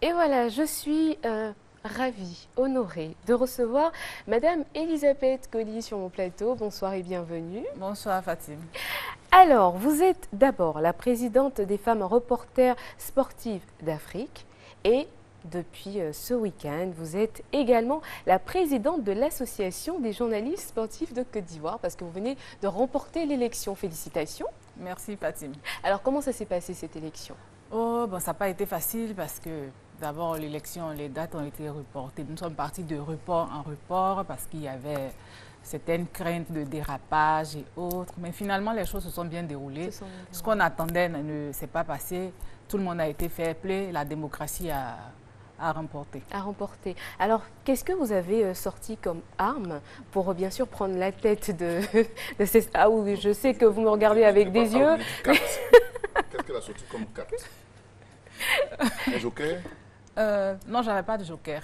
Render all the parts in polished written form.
Et voilà, je suis ravie, honorée de recevoir Madame Elisabeth Colli sur mon plateau. Bonsoir et bienvenue. Bonsoir Fatim. Alors, vous êtes d'abord la présidente des femmes reporters sportives d'Afrique et depuis ce week-end, vous êtes également la présidente de l'Association des journalistes sportifs de Côte d'Ivoire parce que vous venez de remporter l'élection. Félicitations. Merci Fatim. Alors, comment ça s'est passé cette élection? Oh, bon, ça n'a pas été facile parce que d'abord l'élection, les dates ont été reportées. Nous sommes partis de report en report parce qu'il y avait certaines craintes de dérapage et autres. Mais finalement, les choses se sont bien déroulées. Ce qu'on attendait ne s'est pas passé. Tout le monde a été fair play. La démocratie a remporté. À remporter. Alors, qu'est-ce que vous avez sorti comme arme pour bien sûr prendre la tête de ces... Ah oui, je sais que vous me regardez avec des yeux. Qu'est-ce qu'elle a sorti comme carte? Un joker? Non, je n'avais pas de joker.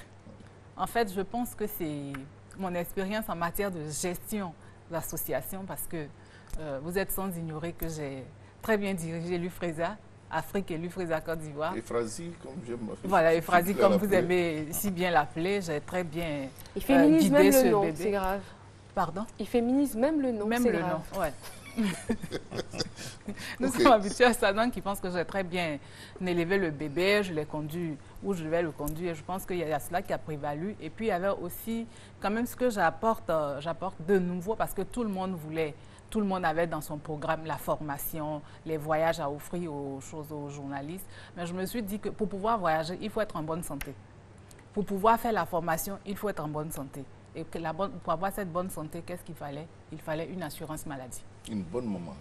En fait, je pense que c'est mon expérience en matière de gestion d'association parce que vous êtes sans ignorer que j'ai très bien dirigé l'UFRESA, Afrique et l'UFRESA Côte d'Ivoire. Euphrasi, comme j'aime. Voilà, Euphrasi, comme vous aimez si bien l'appeler, j'ai très bien Il féminise guidé même ce le nom, bébé. c'est grave. Pardon? Il féminise même le nom, Même c'est le grave. nom, ouais. Nous Ok. sommes habitués à ça, donc ils pensent que j'ai très bien élevé le bébé, je l'ai conduit où je vais le conduire. Je pense qu'il y a cela qui a prévalu. Et puis il y avait aussi quand même ce que j'apporte de nouveau parce que tout le monde voulait, tout le monde avait dans son programme la formation, les voyages à offrir aux journalistes. Mais je me suis dit que pour pouvoir voyager, il faut être en bonne santé. Pour pouvoir faire la formation, il faut être en bonne santé. Et que pour avoir cette bonne santé, qu'est-ce qu'il fallait? Il fallait une assurance maladie. Une bonne maman.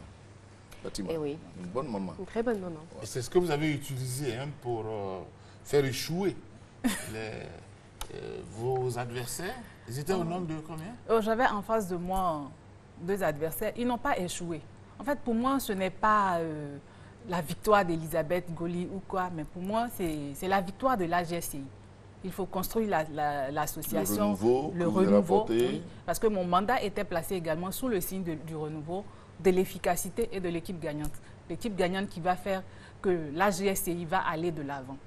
Fatima. Eh oui. Une bonne maman. Une très bonne maman. Et c'est ce que vous avez utilisé pour faire échouer vos adversaires. Ils étaient au nombre de combien? J'avais en face de moi deux adversaires. Ils n'ont pas échoué. En fait, pour moi, ce n'est pas la victoire d'Elisabeth Colli ou quoi, mais pour moi, c'est la victoire de l'AGSCI. Il faut construire l'association, le renouveau, oui, parce que mon mandat était placé également sous le signe du renouveau, de l'efficacité et de l'équipe gagnante. L'équipe gagnante qui va faire que l'AGSCI va aller de l'avant.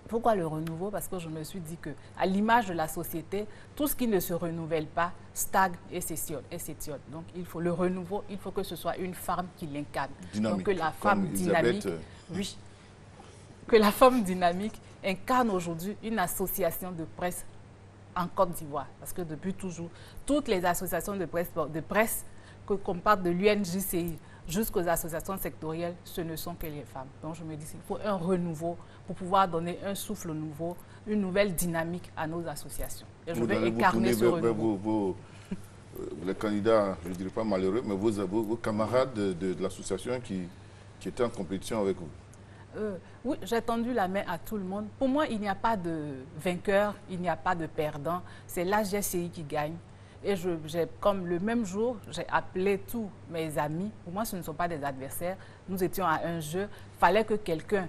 Pourquoi le renouveau? Parce que je me suis dit qu'à l'image de la société, tout ce qui ne se renouvelle pas stagne et s'étiole. Donc il faut le renouveau, il faut que ce soit une femme qui l'incarne. Donc que la femme dynamique, oui, que la femme dynamique incarne aujourd'hui une association de presse en Côte d'Ivoire. Parce que depuis toujours, toutes les associations de presse qu'on parle de l'UNJCI jusqu'aux associations sectorielles, ce ne sont que les femmes. Donc je me dis qu'il faut un renouveau pour pouvoir donner un souffle nouveau, une nouvelle dynamique à nos associations. Et je vais incarner ce renouveau. Les candidats, je ne dirais pas malheureux, mais vos camarades de l'association qui étaient en compétition avec vous. Oui, j'ai tendu la main à tout le monde. Pour moi, il n'y a pas de vainqueur, il n'y a pas de perdant. C'est l'AGSCI qui gagne. Et comme le même jour, j'ai appelé tous mes amis. Pour moi, ce ne sont pas des adversaires. Nous étions à un jeu. Il fallait que quelqu'un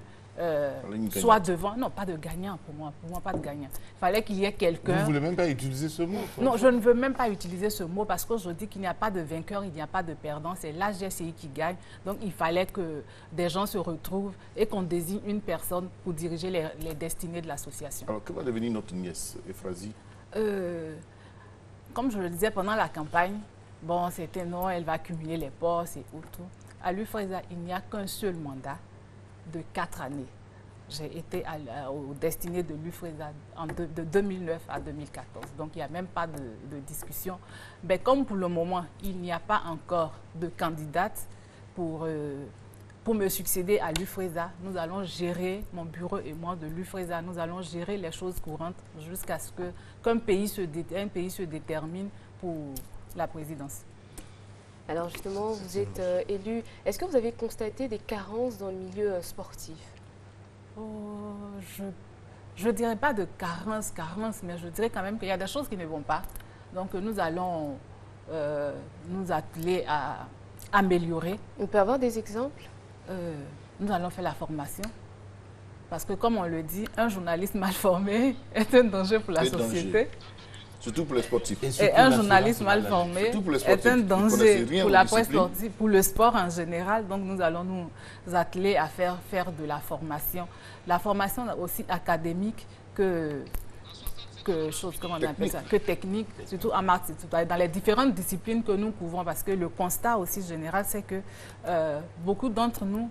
soit devant. Non, pas de gagnant pour moi. Pour moi, pas de gagnant. Il fallait qu'il y ait quelqu'un. Vous ne voulez même pas utiliser ce mot? Non, je ne veux même pas utiliser ce mot parce que je dis qu'il n'y a pas de vainqueur, il n'y a pas de perdant. C'est l'AGSCI qui gagne. Donc, il fallait que des gens se retrouvent et qu'on désigne une personne pour diriger les destinées de l'association. Alors, que va devenir notre nièce, Euphrasi? Comme je le disais pendant la campagne, bon, c'était non, elle va accumuler les postes et autres. À l'UFRESA, il n'y a qu'un seul mandat de 4 années. J'ai été aux destinées de l'UFRESA de 2009 à 2014. Donc, il n'y a même pas de discussion. Mais comme pour le moment, il n'y a pas encore de candidate pour me succéder à l'UFRESA, nous allons gérer, mon bureau et moi de l'UFRESA, nous allons gérer les choses courantes jusqu'à ce qu'un pays se détermine pour la présidence. Alors justement, vous êtes élu. Est-ce que vous avez constaté des carences dans le milieu sportif? Je ne dirais pas de carence, mais je dirais quand même qu'il y a des choses qui ne vont pas. Donc nous allons nous atteler à améliorer. On peut avoir des exemples? Nous allons faire la formation. Parce que comme on le dit, un journaliste mal formé est un danger pour la société. Surtout pour les sportifs. Et un journaliste mal formé Surtout pour les est sportifs un qui connaissent danger rien pour aux la presse disciplines. sportive, pour le sport en général. Donc nous allons nous atteler à faire de la formation. La formation aussi académique que comment on appelle ça, que technique, surtout en maths, dans les différentes disciplines que nous couvrons, parce que le constat aussi général, c'est que beaucoup d'entre nous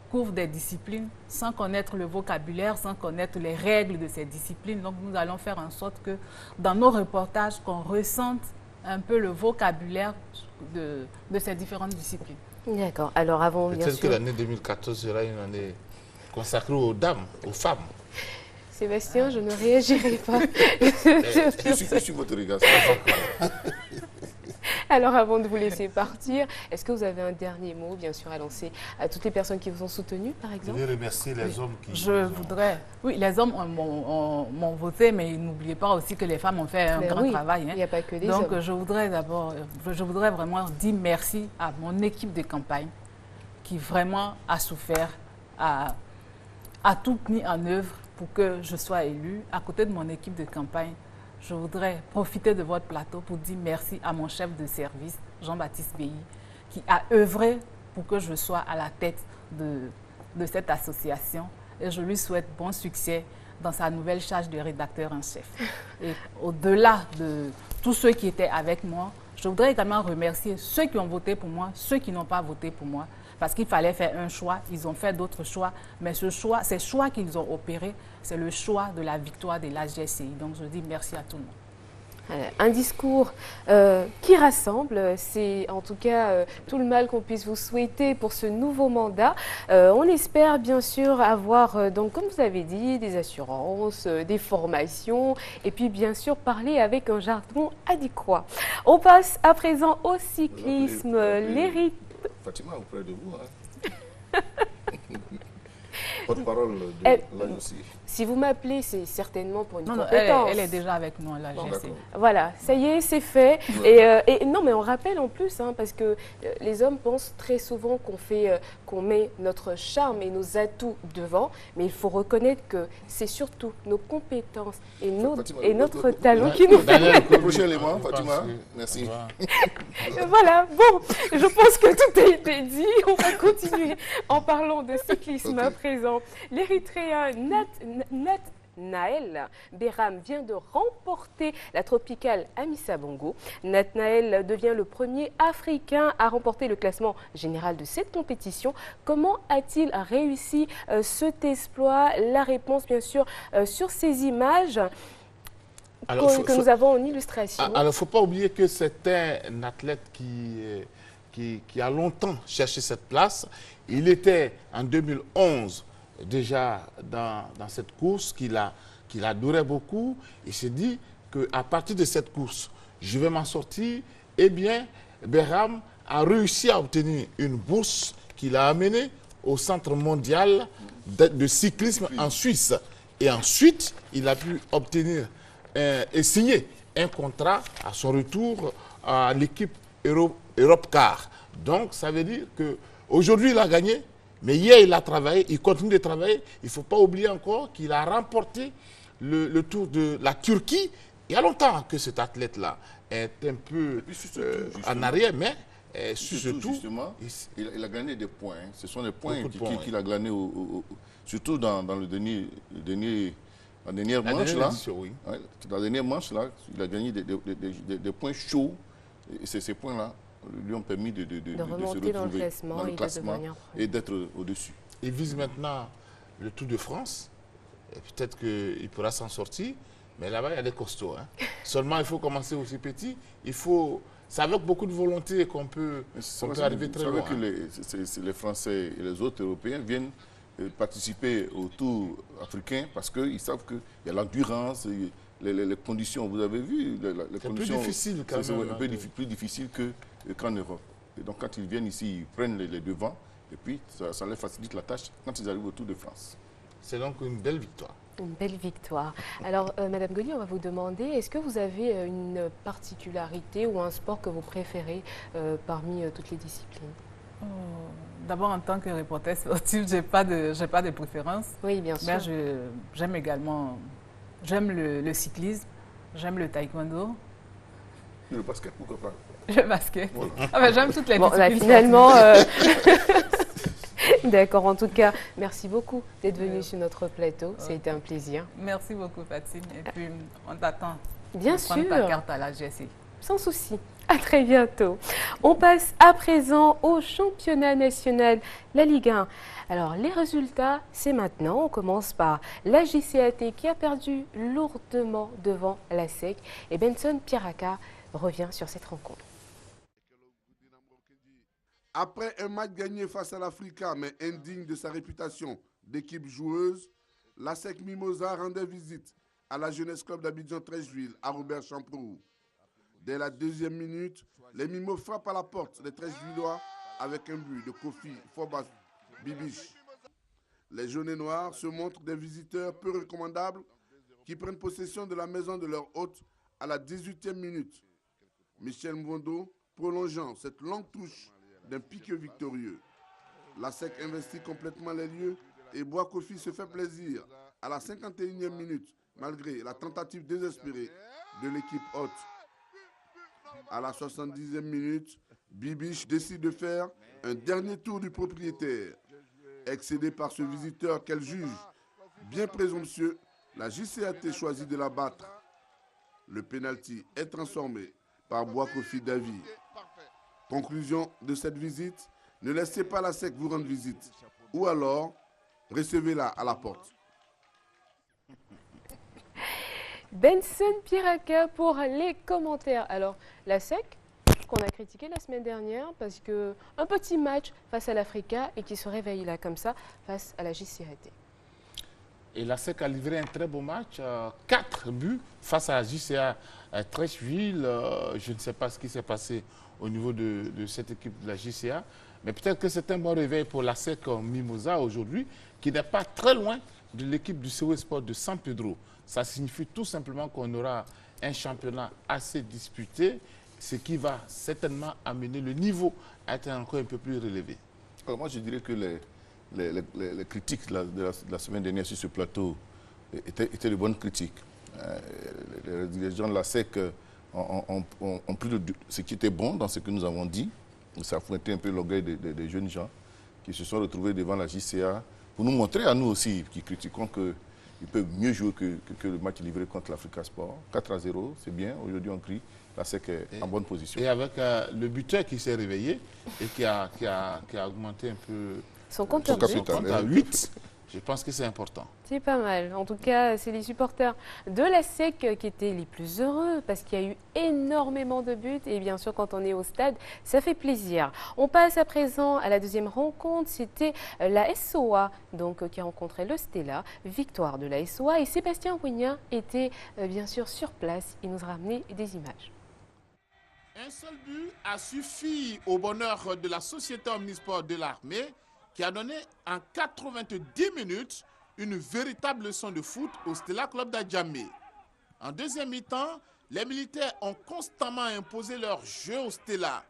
couvrent des disciplines sans connaître le vocabulaire, sans connaître les règles de ces disciplines. Donc nous allons faire en sorte que dans nos reportages, qu'on ressente un peu le vocabulaire de ces différentes disciplines. D'accord. Alors avant, bien Peut-être que sûr... l'année 2014 sera une année consacrée aux dames, aux femmes. Sébastien, je ne réagirai pas. Je suis votre regard. Alors avant de vous laisser partir, est-ce que vous avez un dernier mot, bien sûr, à lancer à toutes les personnes qui vous ont soutenu, par Je exemple? vais remercier les hommes qui... Je voudrais... Oui, les hommes m'ont voté, mais n'oubliez pas aussi que les femmes ont fait un grand travail. Il n'y a pas que des Donc, hommes. je voudrais vraiment dire merci à mon équipe de campagne qui vraiment a souffert, a tout mis en œuvre pour que je sois élue. À côté de mon équipe de campagne, je voudrais profiter de votre plateau pour dire merci à mon chef de service, Jean-Baptiste Béhi, qui a œuvré pour que je sois à la tête de cette association. Et je lui souhaite bon succès dans sa nouvelle charge de rédacteur en chef. Et au-delà de tous ceux qui étaient avec moi, je voudrais également remercier ceux qui ont voté pour moi, ceux qui n'ont pas voté pour moi, parce qu'il fallait faire un choix, ils ont fait d'autres choix, mais ces choix qu'ils ont opérés, c'est le choix de la victoire de la GSCI. Donc je dis merci à tout le monde. Un discours qui rassemble, c'est en tout cas tout le mal qu'on puisse vous souhaiter pour ce nouveau mandat. On espère bien sûr avoir, donc comme vous avez dit, des assurances, des formations et puis bien sûr parler avec un jargon adéquat. On passe à présent au cyclisme, l'hérite. Fatima, auprès de vous. Hein. Porte-parole de la aussi. Si vous m'appelez, c'est certainement pour une Non, compétence. elle est déjà avec nous, la Bon, GSCI. Voilà, ça y est, c'est fait. Ouais. Et non, mais on rappelle en plus, hein, parce que les hommes pensent très souvent qu'on met notre charme et nos atouts devant, mais il faut reconnaître que c'est surtout nos compétences et, notre talent qui nous fait. Le prochain élément, Fatima, merci. Voilà, bon, je pense que tout a été dit. On va continuer en parlant de cyclisme à présent. L'Érythréen Nathanaël Béram vient de remporter la tropicale Amissa Bongo. Nathanaël devient le premier Africain à remporter le classement général de cette compétition. Comment a-t-il réussi cet exploit? La réponse, bien sûr, sur ces images que nous avons en illustration. Alors, il ne faut pas oublier que c'est un athlète qui a longtemps cherché cette place. Il était en 2011 déjà dans cette course qu'il adorait beaucoup. Il s'est dit qu'à partir de cette course, je vais m'en sortir. Eh bien, Béram a réussi à obtenir une bourse qu'il a amenée au Centre mondial de cyclisme en Suisse. Et ensuite, il a pu obtenir et signer un contrat à son retour à l'équipe Europcar. Donc, ça veut dire qu'aujourd'hui, il a gagné. Mais hier, il a travaillé, il continue de travailler. Il ne faut pas oublier encore qu'il a remporté le Tour de la Turquie. Il y a longtemps que cet athlète-là est un peu en arrière, mais surtout, justement, il a gagné des points. Hein. Ce sont des points qu'il a gagnés, surtout dans la dernière manche. Dans la dernière manche, là, il a gagné des points chauds. Et ces points-là lui ont permis de se retrouver dans le classement et d'être au-dessus. Il vise maintenant le Tour de France. Peut-être qu'il pourra s'en sortir, mais là-bas, il y a des costauds. Hein. Seulement, il faut commencer aussi petit. C'est avec beaucoup de volonté qu'on peut arriver très loin. Vous savez que les Français et les autres Européens viennent participer au Tour africain parce qu'ils savent qu'il y a l'endurance, les conditions, vous avez vu, les conditions, plus difficile quand même. C'est un peu plus difficile qu'en Europe. Et donc quand ils viennent ici, ils prennent les devants et puis ça leur facilite la tâche quand ils arrivent au Tour de France. C'est donc une belle victoire. Une belle victoire. Alors, Madame Goli, on va vous demander, est-ce que vous avez une particularité ou un sport que vous préférez parmi toutes les disciplines? D'abord, en tant que reporter sportif, je n'ai pas de préférence. Oui, bien sûr. Mais j'aime également, j'aime le cyclisme, J'aime le taekwondo. Et le basket, pourquoi pas? Le basket. Voilà. Ah ben, j'aime toutes les Bon, là, disciplines finalement... D'accord, en tout cas, merci beaucoup d'être venu sur notre plateau. Ça a été un plaisir. Merci beaucoup, Fatine. Et puis, on t'attend. Bien pour prendre ta sûr. carte à la GSI. Sans souci. À très bientôt. On passe à présent au championnat national, la Ligue 1. Alors, les résultats, c'est maintenant. On commence par la JCAT qui a perdu lourdement devant la SEC. Et Benson Piraka revient sur cette rencontre. Après un match gagné face à l'Africa, mais indigne de sa réputation d'équipe joueuse, la SEC Mimosa rendait visite à la Jeunesse Club d'Abidjan Treichville à Robert Champrou. Dès la deuxième minute, les Mimos frappent à la porte des Treichvillois avec un but de Kofi Fobas Bibiche. Les jaunes et noirs se montrent des visiteurs peu recommandables qui prennent possession de la maison de leur hôte à la 18e minute. Michel Mvondo prolongeant cette longue touche d'un piqué victorieux. La SEC investit complètement les lieux et Bois Kofi se fait plaisir à la 51e minute malgré la tentative désespérée de l'équipe hôte. À la 70e minute, Bibiche décide de faire un dernier tour du propriétaire. Excédé par ce visiteur qu'elle juge bien présomptueux, la JCAT choisit de l'abattre. Le pénalty est transformé par Bois Kofi Davy. Conclusion de cette visite, ne laissez pas la SEC vous rendre visite. Ou alors, recevez-la à la porte. Benson Piraka pour les commentaires. Alors, la SEC, qu'on a critiqué la semaine dernière parce que un petit match face à l'Africa et qui se réveille là comme ça face à la JCAT. Et la SEC a livré un très beau match, 4 buts face à la JCA Treichville. Je ne sais pas ce qui s'est passé au niveau de cette équipe de la JCA, mais peut-être que c'est un bon réveil pour la SEC Mimosa aujourd'hui, qui n'est pas très loin de l'équipe du CO Sport de San Pedro. Ça signifie tout simplement qu'on aura un championnat assez disputé, ce qui va certainement amener le niveau à être encore un peu plus relevé. Alors moi, je dirais que les critiques de la semaine dernière sur ce plateau étaient de bonnes critiques. Les dirigeants de la SEC ont pris ce qui était bon dans ce que nous avons dit. Ça a fouetté un peu l'orgueil des jeunes gens qui se sont retrouvés devant la JCA pour nous montrer à nous aussi, qui critiquons qu'ils peuvent mieux jouer que le match livré contre l'Africa Sport. 4-0, c'est bien. Aujourd'hui, on crie. La SEC est en bonne position. Et avec le buteur qui s'est réveillé et qui a augmenté un peu Son compteur à 8, je pense que c'est important. C'est pas mal. En tout cas, c'est les supporters de la SEC qui étaient les plus heureux parce qu'il y a eu énormément de buts. Et bien sûr, quand on est au stade, ça fait plaisir. On passe à présent à la deuxième rencontre. C'était la SOA donc, qui a rencontré le Stella. Victoire de la SOA. Et Sébastien Ouignan était bien sûr sur place. Il nous a ramené des images. Un seul but a suffi au bonheur de la société omnisport de l'armée qui a donné en 90 minutes une véritable leçon de foot au Stella Club d'Adjamé. En deuxième mi-temps, les militaires ont constamment imposé leur jeu au Stella.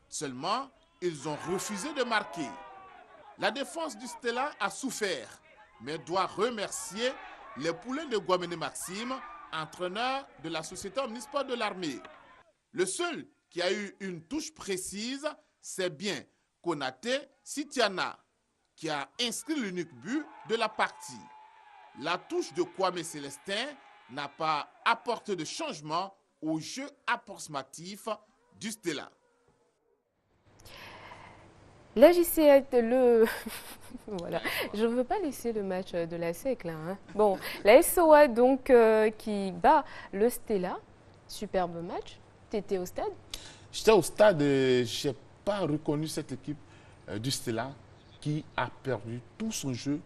Seulement, ils ont refusé de marquer. La défense du Stella a souffert, mais doit remercier les poulains de Guamene Maxime, entraîneur de la société omnisport de l'armée. Le seul qui a eu une touche précise, c'est bien Konaté Sitiana, qui a inscrit l'unique but de la partie. La touche de Kwame Célestin n'a pas apporté de changement au jeu approximatif du Stella. La JCA, voilà. Je ne veux pas laisser le match de la SEC là. Hein. Bon, la SOA donc qui bat le Stella. Superbe match. Tu étais au stade? J'étais au stade et je n'ai pas reconnu cette équipe du Stella qui a perdu tout son jeu.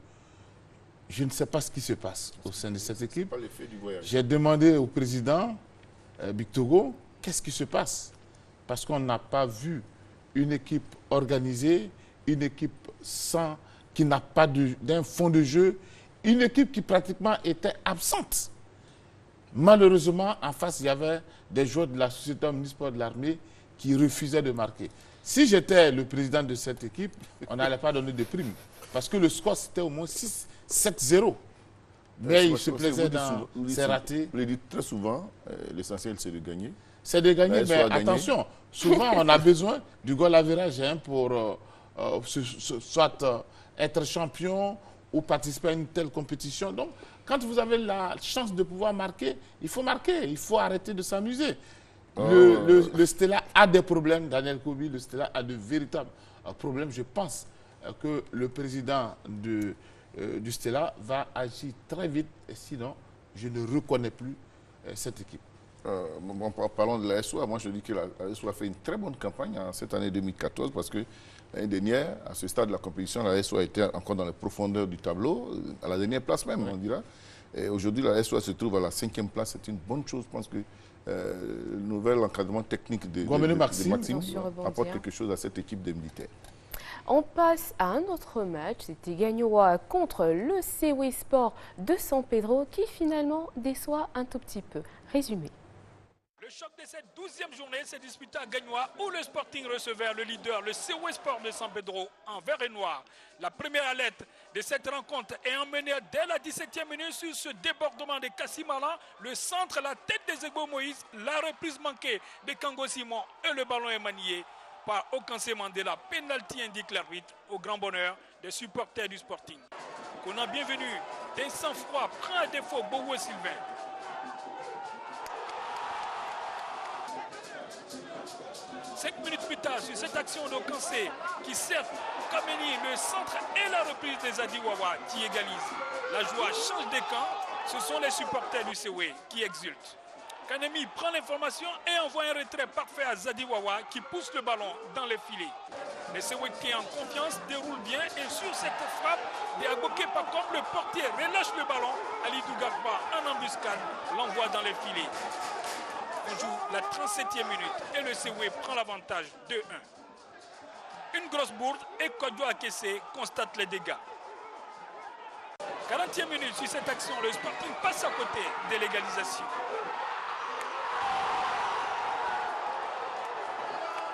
Je ne sais pas ce qui se passe au sein de cette équipe. J'ai demandé au président Bictogo, qu'est-ce qui se passe? Parce qu'on n'a pas vu une équipe organisée, une équipe qui n'a pas d'un fond de jeu, une équipe qui pratiquement était absente. Malheureusement, en face, il y avait des joueurs de la société omnisport de l'armée qui refusaient de marquer. Si j'étais le président de cette équipe, on n'allait pas donner de prime. Parce que le score, c'était au moins 7-0. Mais il se plaisait dans ses ratés. Je le dis très souvent, l'essentiel c'est de gagner. C'est de gagner, mais attention, souvent on a besoin du goal average pour soit être champion ou participer à une telle compétition. Donc, quand vous avez la chance de pouvoir marquer, il faut arrêter de s'amuser. Le Stella a des problèmes, Daniel Kobi, le Stella a de véritables problèmes. Je pense que le président du Stella va agir très vite, sinon je ne reconnais plus cette équipe. Parlons de la SOA. Moi, je dis que la SOA a fait une très bonne campagne en cette année 2014 parce que l'année dernière, à ce stade de la compétition, la SOA était encore dans les profondeurs du tableau, à la dernière place même, on dira. Et aujourd'hui, la SOA se trouve à la 5e place. C'est une bonne chose. Je pense que le nouvel encadrement technique de Maxime apporte quelque chose à cette équipe des militaires. On passe à un autre match, c'était Gagnoa contre le CW Sport de San Pedro qui finalement déçoit un tout petit peu. Résumé. Le choc de cette 12e journée s'est disputé à Gagnoa où le Sporting recevait le leader, le CW Sport de San Pedro, en vert et noir. La première alerte de cette rencontre est emmenée dès la 17e minute sur ce débordement de Kassim Alan, le centre, la tête d'Ezegbo Moïse, la reprise manquée de Kango Simon et le ballon est manié par Okanse Mandela. Penalty indique l'arbitre au grand bonheur des supporters du Sporting. Qu'on a bienvenu d'un sang-froid prend à défaut Bowo Sylvain. Cinq minutes plus tard, sur cette action d'Okanse qui sert Kameni, le centre et la reprise des Adiwawa qui égalisent. La joie change de camp, ce sont les supporters du CW qui exultent. Kanemi prend l'information et envoie un retrait parfait à Zadiwawa qui pousse le ballon dans les filets. Les CW qui en confiance déroulent bien et sur cette frappe de Agoke Pakom, le portier relâche le ballon. Ali Dougarba en embuscade l'envoie dans les filets. On joue la 37e minute et le CW prend l'avantage 2-1. Une grosse bourde et Kodjo Akese constate les dégâts. 40e minute sur cette action, le Sporting passe à côté de l'égalisation.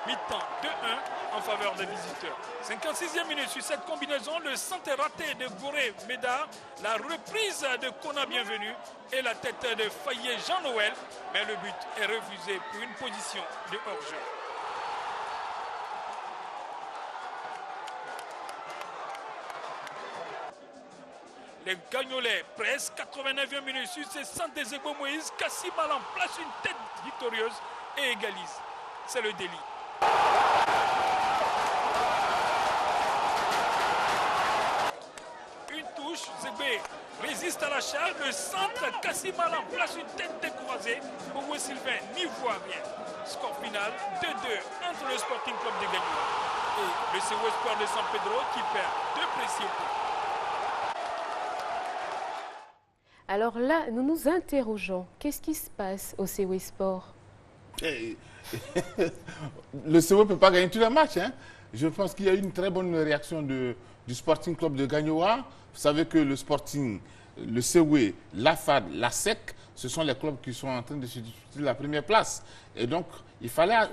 Mi-temps 2-1 en faveur des visiteurs. 56e minute sur cette combinaison, le centre raté de Goré Médard, la reprise de Kona Bienvenu et la tête de Fayet Jean-Noël, mais le but est refusé pour une position de hors-jeu. Les Gagnolais pressent, 89e minute sur ce centre des Ezegbo Moïse, Kassim Alan place une tête victorieuse et égalise. C'est le délit. Une touche, Zébé résiste à la charge, le centre, Kassim Alan place une tête décroisée, Bowo Sylvain n'y voit rien. Score final 2-2 entre le Sporting Club de Gagnoa et le CW Sport de San Pedro qui perd 2 précieux points. Alors là, nous nous interrogeons, qu'est-ce qui se passe au CW Sport? Le CW ne peut pas gagner tous les matchs. Hein. Je pense qu'il y a eu une très bonne réaction du Sporting Club de Gagnoa. Vous savez que le Sporting, le CW, la FAD, la SEC, ce sont les clubs qui sont en train de se disputer la première place. Et donc, il fallait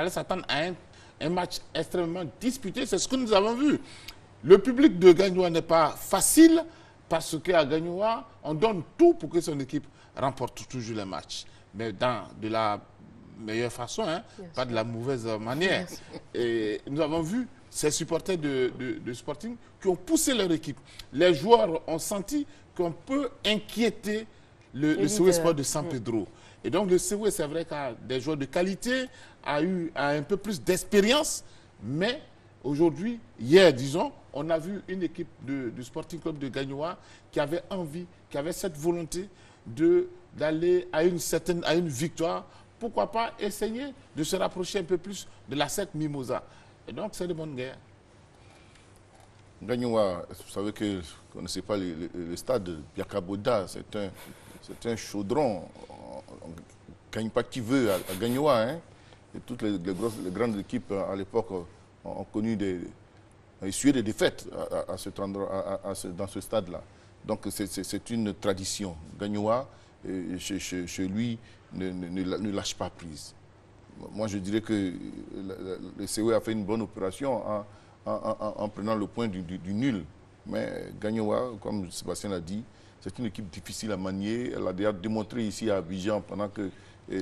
s'attendre à un match extrêmement disputé. C'est ce que nous avons vu. Le public de Gagnoa n'est pas facile parce qu'à Gagnoa, on donne tout pour que son équipe remporte toujours les matchs. Mais de la meilleure façon, hein, pas de la mauvaise manière. Et nous avons vu ces supporters de Sporting qui ont poussé leur équipe. Les joueurs ont senti qu'on peut inquiéter le CW Sport de San Pedro. Et donc le CW, c'est vrai qu'a des joueurs de qualité, a un peu plus d'expérience, mais aujourd'hui, hier, disons, on a vu une équipe du Sporting Club de Gagnoa qui avait envie, qui avait cette volonté d'aller à une victoire. Pourquoi pas essayer de se rapprocher un peu plus de la SEC Mimosa. Et donc, c'est de bonne guerre. Gagnoa, vous savez que vous ne connaissez pas le stade de Biakaboda, c'est un chaudron. On ne gagne pas qui veut à Gagnoa. Hein. Et toutes les grandes équipes à l'époque ont connu essuyé des défaites dans ce stade-là. Donc c'est une tradition. Gagnoa, chez lui, ne lâche pas prise. Moi, je dirais que le CW a fait une bonne opération en prenant le point du nul. Mais Gagnoa, comme Sébastien l'a dit, c'est une équipe difficile à manier. Elle a déjà démontré ici à Abidjan pendant que,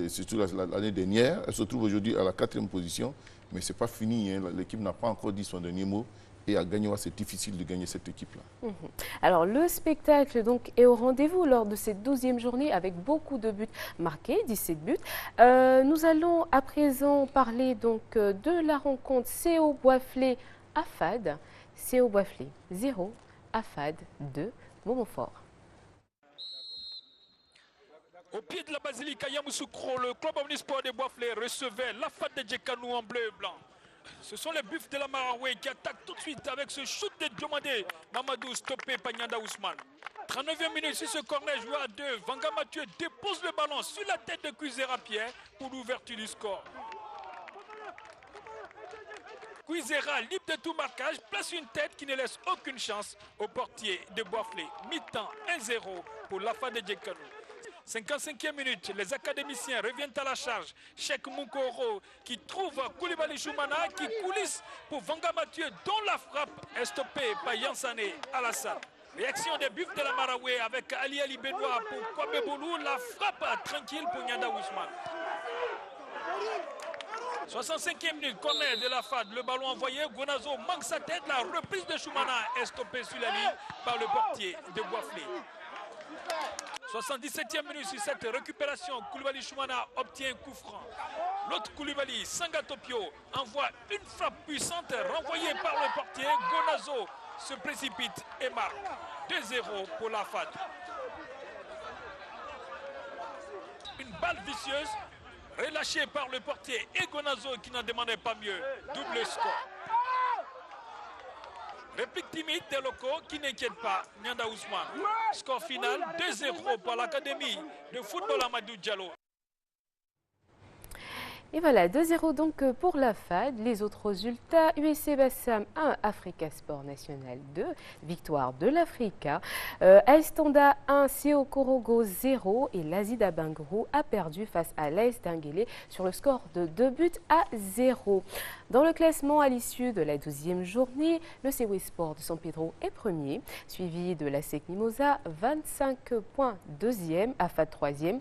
surtout l'année dernière, elle se trouve aujourd'hui à la 4e position. Mais ce n'est pas fini, hein. L'équipe n'a pas encore dit son dernier mot. Et à Gagnoa, c'est difficile de gagner cette équipe-là. Alors, le spectacle donc, est au rendez-vous lors de cette 12e journée avec beaucoup de buts marqués, 17 buts. Nous allons à présent parler donc, de la rencontre CO Boisflé AFAD. CO Boisflé 0, AFAD 2, Montfort. Au pied de la basilique à Yamoussoukro, le club omnisport des Boisflé recevait l'AFAD de Djekanou en bleu et blanc. Ce sont les Buffs de la Maraoué qui attaquent tout de suite avec ce shoot de Diomandé. Mamadou stoppé par Nyanda Ousmane. 39e minute sur ce corner joué à 2. Vanga Mathieu dépose le ballon sur la tête de Cuisera Pierre pour l'ouverture du score. Cuisera, libre de tout marquage, place une tête qui ne laisse aucune chance au portier de Boisflé. Mi-temps 1-0 pour l'AFAD de Djekanou. 55e minute, les académiciens reviennent à la charge. Cheikh Moukoro qui trouve Koulibaly Choumana qui coulisse pour Vanga Mathieu dont la frappe est stoppée par Yansane Alassane. Réaction des Buffs de la Maraoué avec Ali Ali Benoît pour Kwame Boulou. La frappe tranquille pour Nyanda Ousmane. 65e minute, corner de la FAD. Le ballon envoyé, Gonazo manque sa tête. La reprise de Choumana est stoppée sur la ligne par le portier de Boisflé. 77e minute sur cette récupération, Koulibaly Choumana obtient un coup franc. L'autre Koulibaly, Sangatopio, envoie une frappe puissante renvoyée par le portier. Gonazo se précipite et marque 2-0 pour la FAD. Une balle vicieuse relâchée par le portier et Gonazo qui n'en demandait pas mieux. Double score. Réplique timide des locaux qui n'inquiète pas Nyanda Ousmane. Score final 2-0 pour l'Académie de football Amadou Diallo. Et voilà, 2-0 donc pour la FAD. Les autres résultats, USC Bassam 1, Africa Sport National 2, victoire de l'Africa. AS Tanda 1, CO Korogo 0 et l'Azida Bangrou a perdu face à l'AS Denguélé sur le score de 2-0. Dans le classement à l'issue de la 12e journée, le CW Sport de San Pedro est premier, suivi de la SEC Mimosa, 25 points, 2e, AFAD 3e.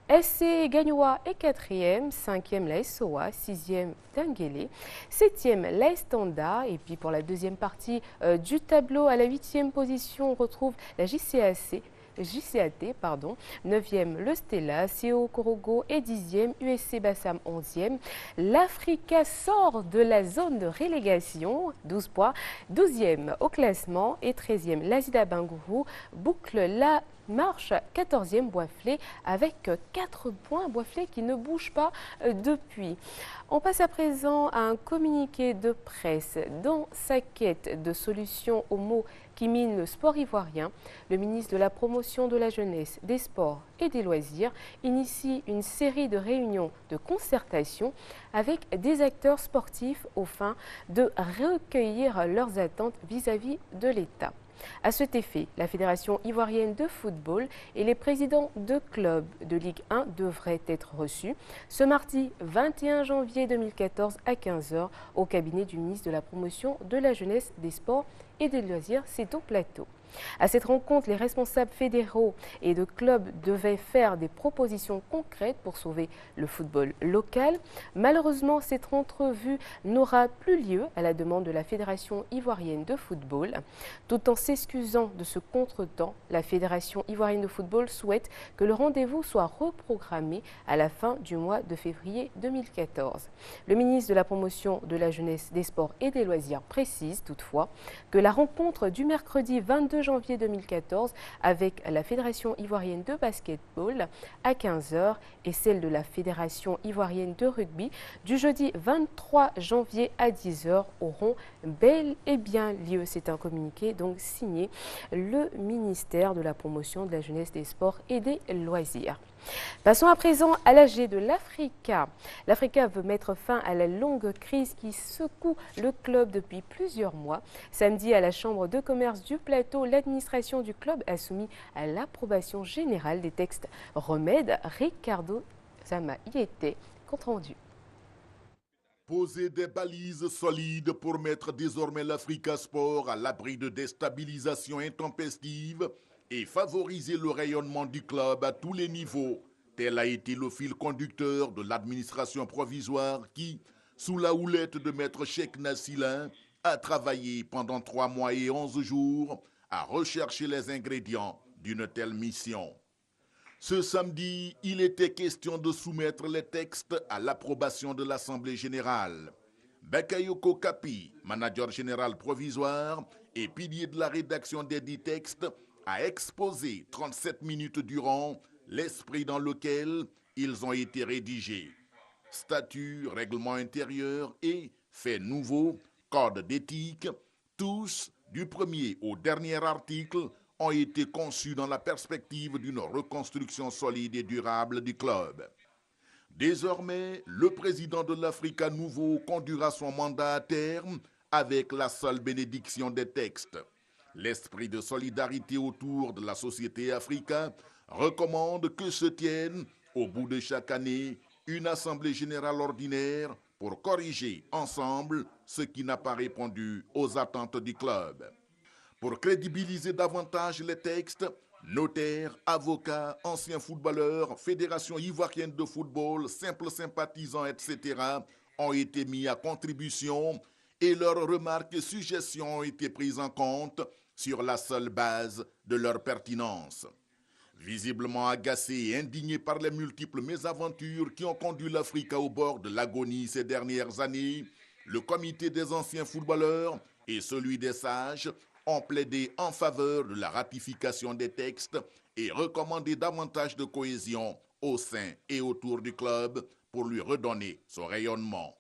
SC Gagnoa est 4e, 5e la SOA, 6e Denguélé, 7e la Tanda. Et puis pour la deuxième partie du tableau, à la 8e position, on retrouve la JCAT, 9e le Stella, CO Korogo est 10e, USC Bassam 11e. L'Africa sort de la zone de relégation, 12 points, 12e au classement et 13e l'Azida Bangourou boucle la marche 14e Boisflé avec 4 points. Boisflé qui ne bouge pas depuis. On passe à présent à un communiqué de presse. Dans sa quête de solutions aux maux qui minent le sport ivoirien, le ministre de la Promotion de la Jeunesse, des Sports et des Loisirs initie une série de réunions de concertation avec des acteurs sportifs aux fins de recueillir leurs attentes vis-à-vis de l'État. À cet effet, la Fédération ivoirienne de football et les présidents de clubs de Ligue 1 devraient être reçus ce mardi 21 janvier 2014 à 15 h au cabinet du ministre de la Promotion de la Jeunesse, des Sports et des Loisirs, c'est au Plateau. À cette rencontre, les responsables fédéraux et de clubs devaient faire des propositions concrètes pour sauver le football local. Malheureusement, cette entrevue n'aura plus lieu à la demande de la Fédération ivoirienne de football. Tout en s'excusant de ce contretemps, la Fédération ivoirienne de football souhaite que le rendez-vous soit reprogrammé à la fin du mois de février 2014. Le ministre de la Promotion de la Jeunesse, des Sports et des Loisirs précise toutefois que la rencontre du mercredi 22 janvier 2014 avec la Fédération ivoirienne de basketball à 15 h et celle de la Fédération ivoirienne de rugby du jeudi 23 janvier à 10 h auront bel et bien lieu. C'est un communiqué donc signé le ministère de la Promotion de la Jeunesse, des Sports et des Loisirs. Passons à présent à l'AG de l'Africa. L'Africa veut mettre fin à la longue crise qui secoue le club depuis plusieurs mois. Samedi, à la Chambre de commerce du Plateau, l'administration du club a soumis à l'approbation générale des textes remèdes. Ricardo Zama y était, compte rendu. Poser des balises solides pour mettre désormais l'Africa Sport à l'abri de déstabilisation intempestive et favoriser le rayonnement du club à tous les niveaux. Tel a été le fil conducteur de l'administration provisoire qui, sous la houlette de maître Cheikh Nassilin, a travaillé pendant 3 mois et 11 jours à rechercher les ingrédients d'une telle mission. Ce samedi, il était question de soumettre les textes à l'approbation de l'Assemblée générale. Bakayoko Kapi, manager général provisoire et pilier de la rédaction des 10 textes, a exposé 37 minutes durant l'esprit dans lequel ils ont été rédigés. Statuts, règlements intérieurs et faits nouveaux, code d'éthique, tous, du premier au dernier article, ont été conçus dans la perspective d'une reconstruction solide et durable du club. Désormais, le président de l'Africa Nouveau conduira son mandat à terme avec la seule bénédiction des textes. L'esprit de solidarité autour de la société africaine recommande que se tienne, au bout de chaque année, une assemblée générale ordinaire pour corriger ensemble ce qui n'a pas répondu aux attentes du club. Pour crédibiliser davantage les textes, notaires, avocats, anciens footballeurs, fédération ivoirienne de football, simples sympathisants, etc. ont été mis à contribution et leurs remarques et suggestions ont été prises en compte sur la seule base de leur pertinence. Visiblement agacé et indigné par les multiples mésaventures qui ont conduit l'Afrique au bord de l'agonie ces dernières années, le comité des anciens footballeurs et celui des sages ont plaidé en faveur de la ratification des textes et recommandé davantage de cohésion au sein et autour du club pour lui redonner son rayonnement.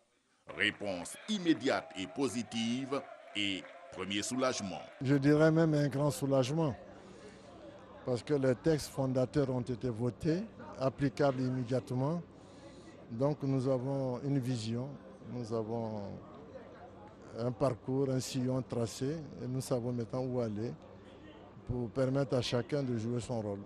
Réponse immédiate et positive et premier soulagement. Je dirais même un grand soulagement parce que les textes fondateurs ont été votés, applicables immédiatement. Donc nous avons une vision, nous avons un parcours, un sillon tracé et nous savons maintenant où aller pour permettre à chacun de jouer son rôle.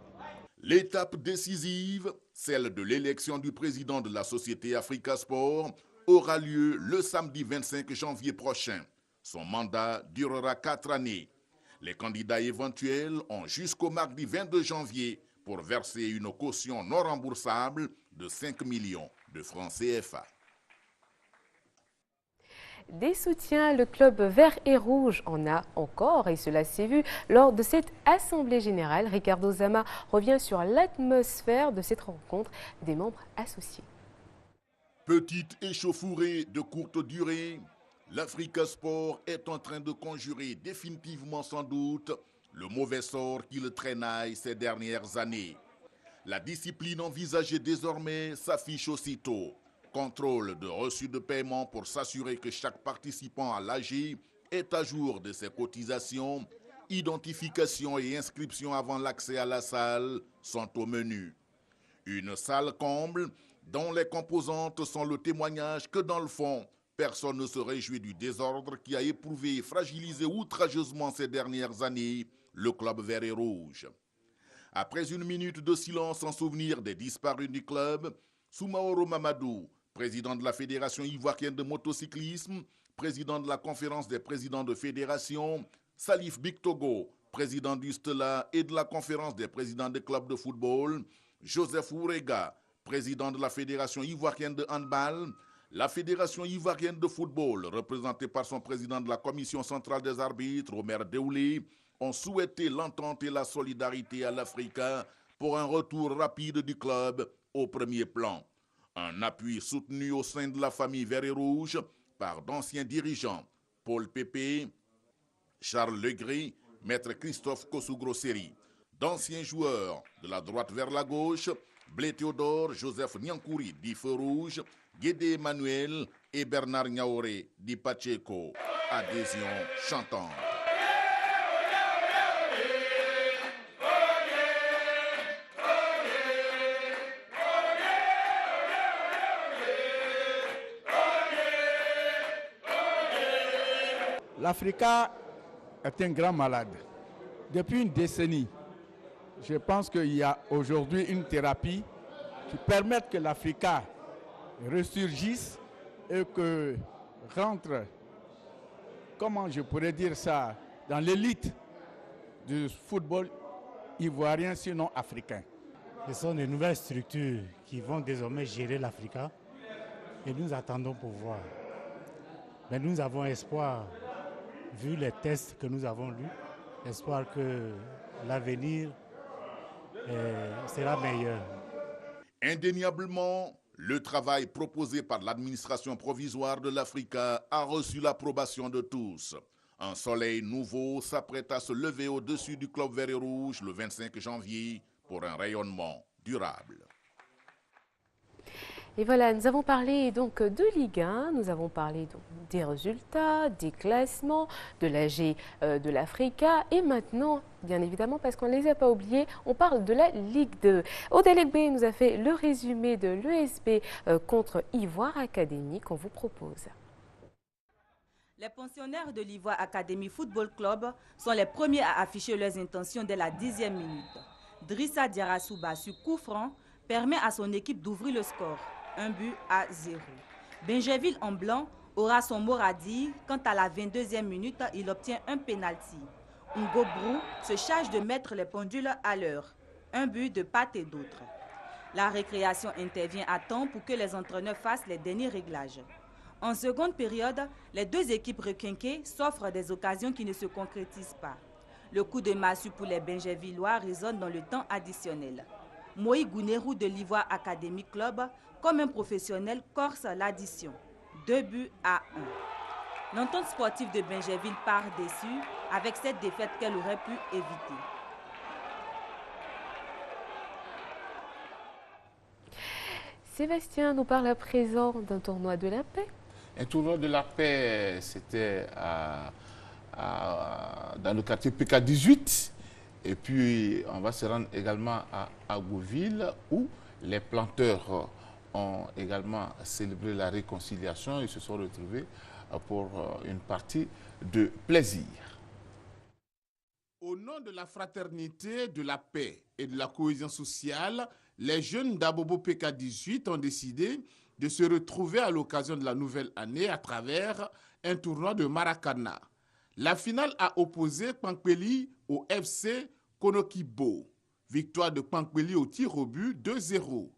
L'étape décisive, celle de l'élection du président de la société Africa Sport, aura lieu le samedi 25 janvier prochain. Son mandat durera 4 années. Les candidats éventuels ont jusqu'au mardi 22 janvier pour verser une caution non remboursable de 5 millions de francs CFA. Des soutiens, le club vert et rouge en a encore et cela s'est vu lors de cette assemblée générale. Ricardo Zama revient sur l'atmosphère de cette rencontre des membres associés. Petite échauffourée de courte durée, l'Africa Sport est en train de conjurer définitivement sans doute le mauvais sort qui le traînaille ces dernières années. La discipline envisagée désormais s'affiche aussitôt. Contrôle de reçu de paiement pour s'assurer que chaque participant à l'AG est à jour de ses cotisations, identification et inscription avant l'accès à la salle sont au menu. Une salle comble dont les composantes sont le témoignage que dans le fond, personne ne se réjouit du désordre qui a éprouvé et fragilisé outrageusement ces dernières années le club vert et rouge. Après une minute de silence en souvenir des disparus du club, Soumaoro Mamadou, président de la Fédération ivoirienne de motocyclisme, président de la Conférence des présidents de fédération, Salif Bictogo, président du Stella et de la Conférence des présidents des clubs de football, Joseph Ourega, président de la Fédération ivoirienne de handball, la Fédération ivoirienne de football, représentée par son président de la Commission centrale des arbitres, Omer Deoulé, ont souhaité l'entente et la solidarité à l'Afrique pour un retour rapide du club au premier plan. Un appui soutenu au sein de la famille vert et rouge par d'anciens dirigeants, Paul Pépé, Charles Legré, Maître Christophe Kossougro-Seri, d'anciens joueurs de la droite vers la gauche, Blé Théodore, Joseph Niankouri, dit Feu Rouge, Guédé Emmanuel et Bernard Niaoré, dit Pacheco. Adhésion chantante. L'Africa est un grand malade. Depuis une décennie, je pense qu'il y a aujourd'hui une thérapie qui permette que l'Africa ressurgisse et que rentre, comment je pourrais dire ça, dans l'élite du football ivoiriens, sinon africains. Ce sont de nouvelles structures qui vont désormais gérer l'Africa et nous attendons pour voir. Mais nous avons espoir, vu les tests que nous avons lus, espoir que l'avenir sera meilleur. Indéniablement, le travail proposé par l'administration provisoire de l'Africa a reçu l'approbation de tous. Un soleil nouveau s'apprête à se lever au-dessus du club vert et rouge le 25 janvier pour un rayonnement durable. Et voilà, nous avons parlé donc de Ligue 1, nous avons parlé donc des résultats, des classements, de l'AG de l'Africa et maintenant, bien évidemment, parce qu'on ne les a pas oubliés, on parle de la Ligue 2. Odelegbe nous a fait le résumé de l'ESB contre Ivoire Academy qu'on vous propose. Les pensionnaires de l'Ivoire Academy Football Club sont les premiers à afficher leurs intentions dès la 10e minute. Drissa Diarasouba sur coup franc permet à son équipe d'ouvrir le score, 1-0. Benjeville en blanc aura son mot à dire quand à la 22e minute, il obtient un pénalty. Ngo Brou se charge de mettre les pendules à l'heure, 1 but de part et d'autre. La récréation intervient à temps pour que les entraîneurs fassent les derniers réglages. En seconde période, les deux équipes requinquées s'offrent des occasions qui ne se concrétisent pas. Le coup de massue pour les Benjevillois résonne dans le temps additionnel. Moï Gounerou de l'Ivoire Academy Club, comme un professionnel, corse l'addition. 2-1. L'entente sportive de Benjeville part déçue avec cette défaite qu'elle aurait pu éviter. Sébastien nous parle à présent d'un tournoi de la paix. Un tournoi de la paix, c'était dans le quartier PK18. Et puis, on va se rendre également à Agouville, où les planteurs ont également célébré la réconciliation et se sont retrouvés pour une partie de plaisir. Au nom de la fraternité, de la paix et de la cohésion sociale, les jeunes d'Abobo PK18 ont décidé de se retrouver à l'occasion de la nouvelle année à travers un tournoi de Maracana. La finale a opposé Pankpeli au FC Konokibo. Victoire de Pankpeli au tir au but 2-0.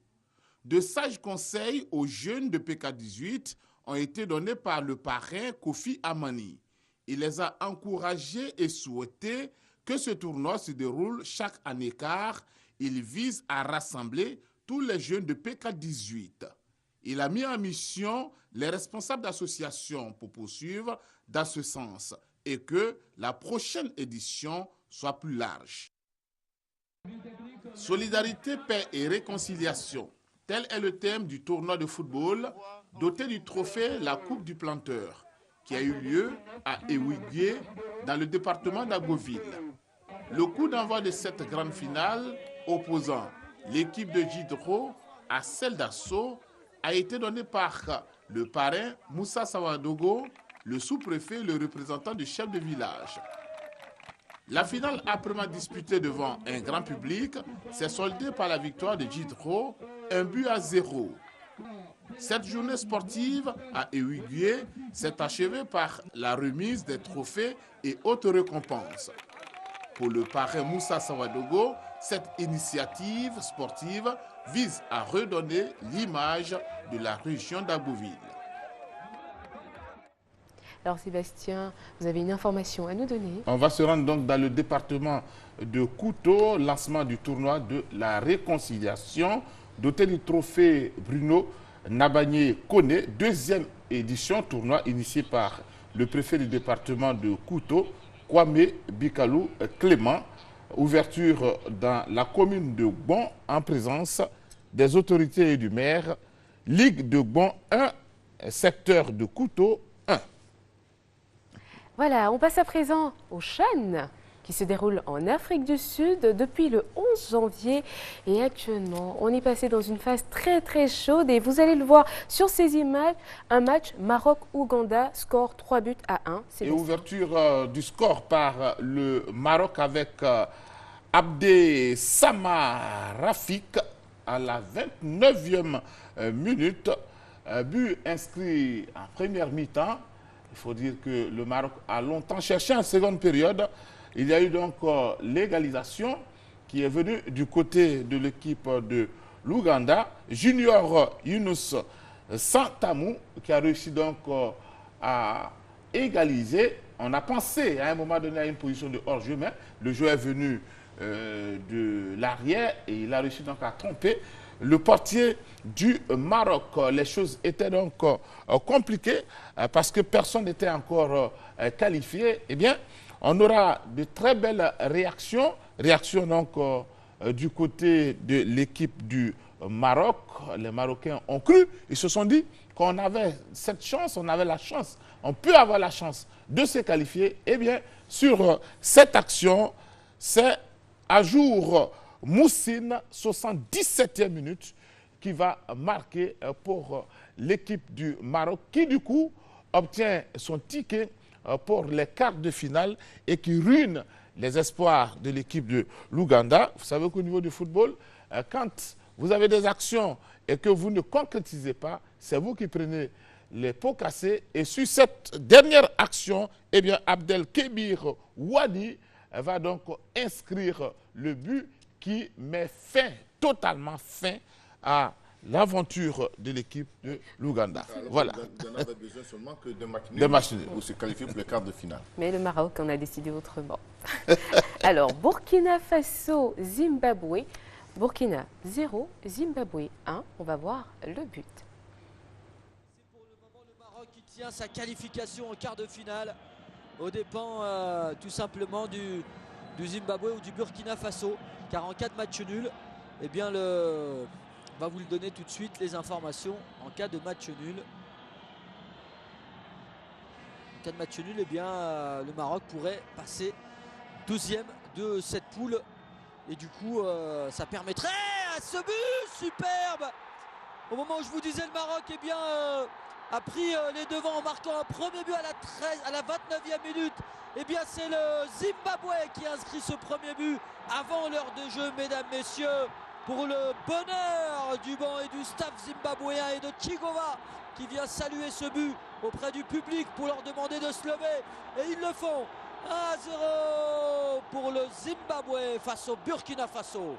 De sages conseils aux jeunes de PK18 ont été donnés par le parrain Kofi Amani. Il les a encouragés et souhaité que ce tournoi se déroule chaque année car il vise à rassembler tous les jeunes de PK18. Il a mis en mission les responsables d'associations pour poursuivre dans ce sens et que la prochaine édition soit plus large. Solidarité, paix et réconciliation. Tel est le thème du tournoi de football doté du trophée La Coupe du Planteur qui a eu lieu à Ewigué dans le département d'Agoville. Le coup d'envoi de cette grande finale opposant l'équipe de Jidro à celle d'Asso a été donné par le parrain Moussa Sawadogo, le sous-préfet et le représentant du chef de village. La finale âprement disputée devant un grand public s'est soldée par la victoire de Jidro, 1-0. Cette journée sportive à Ewigué s'est achevée par la remise des trophées et autres récompenses. Pour le parrain Moussa Sawadogo, cette initiative sportive vise à redonner l'image de la région d'Agouville. Alors Sébastien, vous avez une information à nous donner. On va se rendre donc dans le département de Kouto, lancement du tournoi de la réconciliation, doté du trophée Bruno Nabagné-Koné, deuxième édition, tournoi initié par le préfet du département de Kouto, Kwame Bikalou Clément. Ouverture dans la commune de Gbon en présence des autorités et du maire. Ligue de Gbon 1, secteur de Kouto 1. Voilà, on passe à présent au CHAN qui se déroule en Afrique du Sud depuis le 11 janvier. Et actuellement, on est passé dans une phase très très chaude et vous allez le voir sur ces images, un match Maroc-Ouganda, score 3-1. Et ouverture du score par le Maroc avec Abdé Sama Rafik à la 29e minute. But inscrit en première mi-temps. Il faut dire que le Maroc a longtemps cherché en seconde période. Il y a eu donc l'égalisation qui est venu du côté de l'équipe de l'Ouganda, Junior Yunus Santamou, qui a réussi donc à égaliser. On a pensé à un moment donné à une position de hors-jeu, mais le jeu est venu de l'arrière et il a réussi donc à tromper le portier du Maroc. Les choses étaient donc compliquées parce que personne n'était encore qualifié. Eh bien, on aura de très belles réactions. Réactions donc du côté de l'équipe du Maroc. Les Marocains ont cru, ils se sont dit qu'on avait cette chance, on avait la chance, on peut avoir la chance de se qualifier. Eh bien, sur cette action, c'est Ajour Moussine, 77e minute, qui va marquer pour l'équipe du Maroc, qui du coup obtient son ticket pour les quarts de finale et qui ruine les espoirs de l'équipe de l'Ouganda. Vous savez qu'au niveau du football, quand vous avez des actions et que vous ne concrétisez pas, c'est vous qui prenez les pots cassés. Et sur cette dernière action, eh bien, Abdelkébir Ouadi va donc inscrire le but qui met fin, totalement fin à l'aventure de l'équipe de l'Ouganda. Voilà. On avait besoin seulement que de matchs pour se qualifier pour les quarts de finale. Mais le Maroc en a décidé autrement. Alors, Burkina Faso, Zimbabwe. Burkina 0, Zimbabwe 1. On va voir le but. C'est pour le moment le Maroc qui tient sa qualification en quart de finale aux dépens tout simplement du Zimbabwe ou du Burkina Faso. Car en cas de match nul, eh bien on va vous le donner tout de suite, les informations en cas de match nul. En cas de match nul, eh bien, le Maroc pourrait passer 12e de cette poule. Et du coup, ça permettrait à ce but superbe. Au moment où je vous disais, le Maroc eh bien, a pris les devants en marquant un premier but à la 29e minute. Eh bien, c'est le Zimbabwe qui inscrit ce premier but avant l'heure de jeu, mesdames, messieurs. Pour le bonheur du banc et du staff zimbabwéen et de Chigova qui vient saluer ce but auprès du public pour leur demander de se lever. Et ils le font. 1-0 pour le Zimbabwe face au Burkina Faso.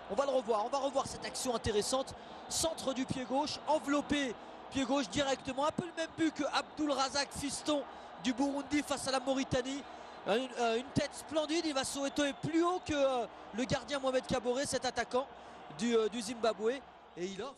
On va le revoir, on va revoir cette action intéressante. Centre du pied gauche, enveloppé pied gauche directement. Un peu le même but que Abdul Razak Fiston du Burundi face à la Mauritanie. Une tête splendide, il va sauter plus haut que le gardien Mohamed Kaboré, cet attaquant du Zimbabwe. Et il offre.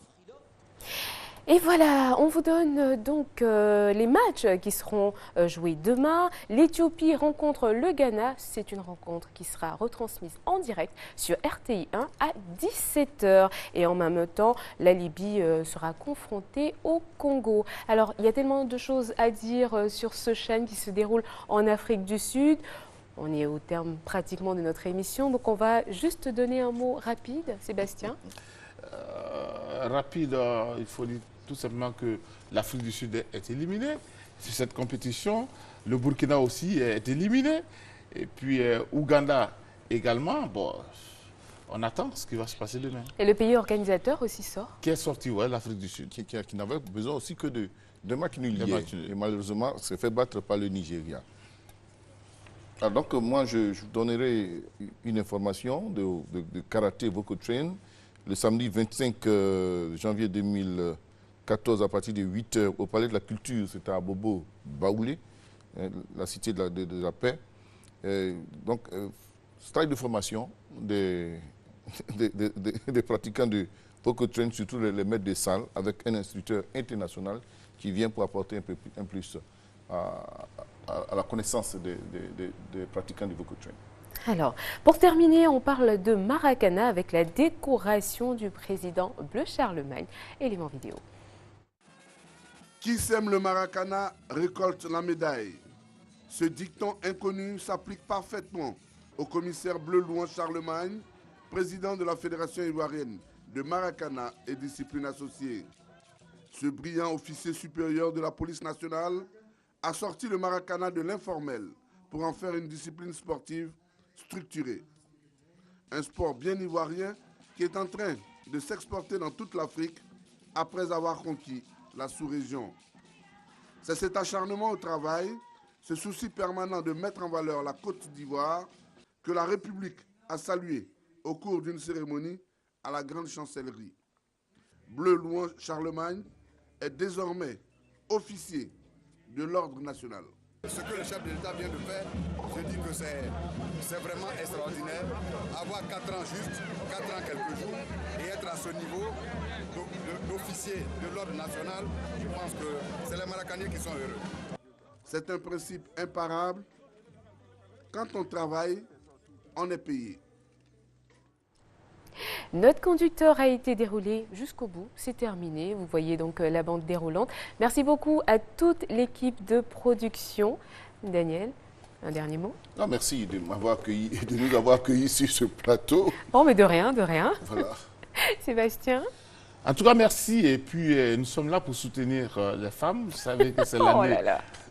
Et voilà, on vous donne donc les matchs qui seront joués demain. L'Éthiopie rencontre le Ghana. C'est une rencontre qui sera retransmise en direct sur RTI 1 à 17h. Et en même temps, la Libye sera confrontée au Congo. Alors, il y a tellement de choses à dire sur ce CHAN qui se déroule en Afrique du Sud. On est au terme pratiquement de notre émission, donc on va juste donner un mot rapide, Sébastien. Rapide, il faut dire tout simplement que l'Afrique du Sud est éliminée sur cette compétition. Le Burkina aussi est éliminé. Et puis Ouganda également. Bon, on attend ce qui va se passer demain. Et le pays organisateur aussi sort. Qui est sorti, ouais, l'Afrique du Sud. Qui n'avait besoin aussi que de matchs nuls hier. Et malheureusement, s'est fait battre par le Nigeria. Alors donc, moi, je vous donnerai une information de karaté Vocotrain. Le samedi 25 janvier 2014, à partir de 8h, au Palais de la Culture, c'était à Bobo Baoulé, la cité de la paix. Donc, stage de formation des pratiquants de Vocotrain, surtout les maîtres de salle, avec un instructeur international qui vient pour apporter un plus à la connaissance des pratiquants de Vocotrain. Alors, pour terminer, on parle de Maracana avec la décoration du président Bleu Charlemagne. Élément vidéo. Qui sème le Maracana récolte la médaille. Ce dicton inconnu s'applique parfaitement au commissaire Bleu Louan Charlemagne, président de la Fédération ivoirienne de Maracana et disciplines associées. Ce brillant officier supérieur de la police nationale a sorti le Maracana de l'informel pour en faire une discipline sportive structurée. Un sport bien ivoirien qui est en train de s'exporter dans toute l'Afrique après avoir conquis la sous-région. C'est cet acharnement au travail, ce souci permanent de mettre en valeur la Côte d'Ivoire que la République a salué au cours d'une cérémonie à la Grande Chancellerie. Bleu Louange Charlemagne est désormais officier de l'Ordre national. Ce que le chef de l'État vient de faire, je dis que c'est vraiment extraordinaire. Avoir 4 ans juste, 4 ans quelques jours, et être à ce niveau d'officier de l'Ordre national, je pense que c'est les Maracaniens qui sont heureux. C'est un principe imparable. Quand on travaille, on est payé. Notre conducteur a été déroulé jusqu'au bout, c'est terminé. Vous voyez donc la bande déroulante. Merci beaucoup à toute l'équipe de production. Daniel, un dernier mot? Non, merci de m'avoir accueilli et de nous avoir accueillis sur ce plateau. Bon, mais de rien, de rien. Voilà. Sébastien? En tout cas, merci. Et puis, nous sommes là pour soutenir les femmes. Vous savez que c'est l'année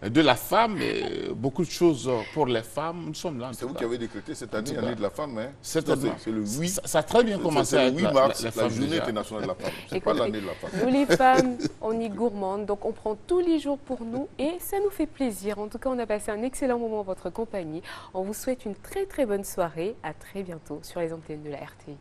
de la femme. Et beaucoup de choses pour les femmes. Nous sommes là. C'est vous qui avez décrété cette année, l'année de la femme. Hein? C'est le 8. Ça a très bien commencé avec le 8 mars, la journée internationale de la femme. Ce n'est pas l'année de la femme. Nous, les femmes, on y gourmande. Donc, on prend tous les jours pour nous. Et ça nous fait plaisir. En tout cas, on a passé un excellent moment en votre compagnie. On vous souhaite une très, très bonne soirée. À très bientôt sur les antennes de la RTI.